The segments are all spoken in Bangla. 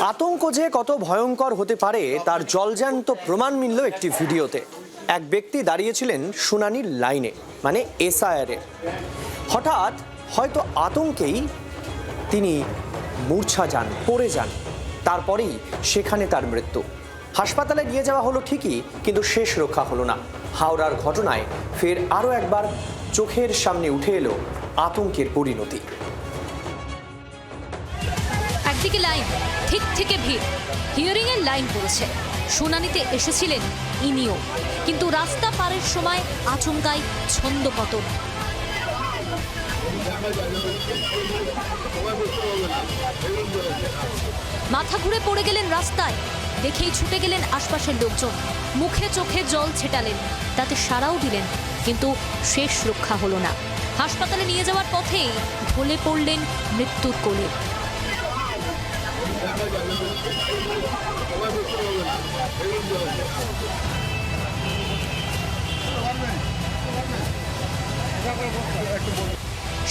আতঙ্ক যে কত ভয়ঙ্কর হতে পারে তার জলজ্যান্ত প্রমাণ মিলল একটি ভিডিওতে। এক ব্যক্তি দাঁড়িয়েছিলেন শুনানির লাইনে, মানে এসআইআর-এ। হঠাৎ হয়তো আতঙ্কেই তিনি মূর্ছা যান, পড়ে যান। তারপরেই সেখানে তার মৃত্যু। হাসপাতালে নিয়ে যাওয়া হলো ঠিকই, কিন্তু শেষ রক্ষা হলো না। হাওড়ার ঘটনায় ফের আরও একবার চোখের সামনে উঠে এলো আতঙ্কের পরিণতি। একদিকে লাইন, ঠিক থেকে ভিড়, হিয়ারিং এর লাইন পড়েছে। শুনানিতে এসেছিলেন ইনিও, কিন্তু রাস্তা পারের সময় আচমকাই ছন্দপতন। মাথা ঘুরে পড়ে গেলেন রাস্তায়, দেখেই ছুটে গেলেন আশপাশের লোকজন। মুখে চোখে জল ছেটালেন, তাতে সাড়াও দিলেন, কিন্তু শেষ রক্ষা হলো না। হাসপাতালে নিয়ে যাওয়ার পথেই ঢলে পড়লেন মৃত্যুর কোলে।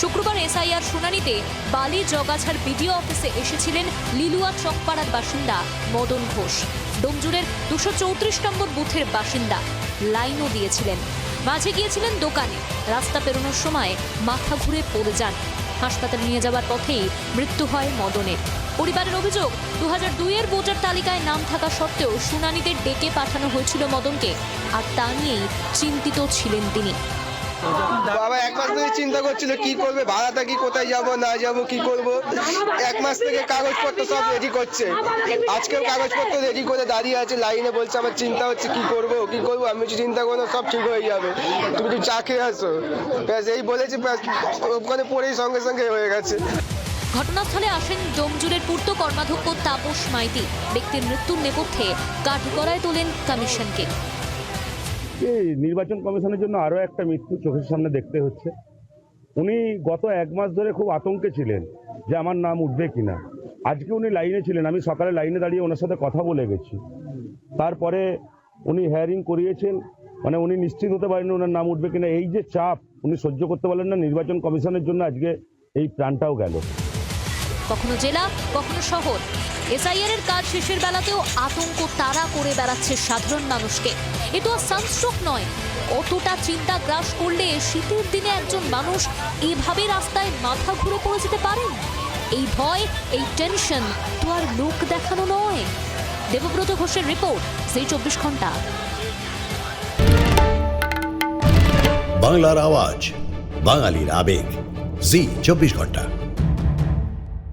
শুক্রবার এসআইআর শুনানিতে বালি জগাছার বিডিও অফিসে এসেছিলেন লিলুয়া চকপাড়ার বাসিন্দা মদন ঘোষ। ডোমজুড়ের 234 নম্বর বুথের বাসিন্দা। লাইনও দিয়েছিলেন, মাঝে গিয়েছিলেন দোকানে। রাস্তা পেরোনোর সময় মাথা ঘুরে পড়ে যান। হাসপাতালে নিয়ে যাওয়ার পথেই মৃত্যু হয় মদনের। পরিবারের অভিযোগ, 2002-এর ভোটার তালিকায় নাম থাকা সত্ত্বেও শুনানিতে ডেকে পাঠানো হয়েছিল মদনকে, আর তা নিয়েই চিন্তিত ছিলেন তিনি। বাবা এক মাস ধরে চিন্তা করছিল কি করবে, ভাড়া থাকি, কোথায় যাব না যাব, কি করব। এক মাস থেকে কাগজপত্র সব রেডি করছে। আজকেও কাগজপত্র রেডি করে দাঁড়িয়ে আছে লাইনে, বলছে আমার চিন্তা হচ্ছে কি করব। আমি কিছু চিন্তা করবো, সব ঠিক হয়ে যাবে, তুমি একটু চা খেয়ে আসো, ব্যাস এই বলেছি। ওখানে পড়েই সঙ্গে সঙ্গে হয়ে গেছে। ঘটনাস্থলে আসেন ডোমজুড়ের পূর্ত কর্মাধ্যক্ষ তাপস মাইতি। ব্যক্তির মৃত্যুর নেপথ্যে কাঠগড়ায় তোলেন কমিশনকে। এই নির্বাচন কমিশনের জন্য আরও একটা মৃত্যু চোখের সামনে দেখতে হচ্ছে। উনি গত এক মাস ধরে খুব আতঙ্কে ছিলেন যে আমার নাম উঠবে কিনা। আজকে উনি লাইনে ছিলেন, আমি সকালে লাইনে দাঁড়িয়ে ওনার সাথে কথা বলে গেছি। তারপরে উনি হিয়ারিং করিয়েছেন, মানে উনি নিশ্চিত হতে পারেন ওনার নাম উঠবে কিনা। এই যে চাপ উনি সহ্য করতে পারলেন না, নির্বাচন কমিশনের জন্য আজকে এই প্রাণটাও গেল। কখনো জেলা, কখনো শহর। এসআইআর এর কাজ শেষের বেলাতেও আতঙ্ক তাড়া করে বেড়াচ্ছে সাধারণ মানুষকে। এ তো আর সানস্ট্রোক নয়। কতটা চিন্তা গ্রাস করলে শীতের দিনে একজন মানুষ এভাবে রাস্তায় মাথা ঘুরে পড়ে যেতে পারেন? এই ভয়, এই টেনশন তো আর লোক দেখানো নয়। দেবব্রত ঘোষের রিপোর্ট, জি 24 ঘন্টা। বাংলার আওয়াজ, বাঙালির আবেগ, জি 24 ঘন্টা।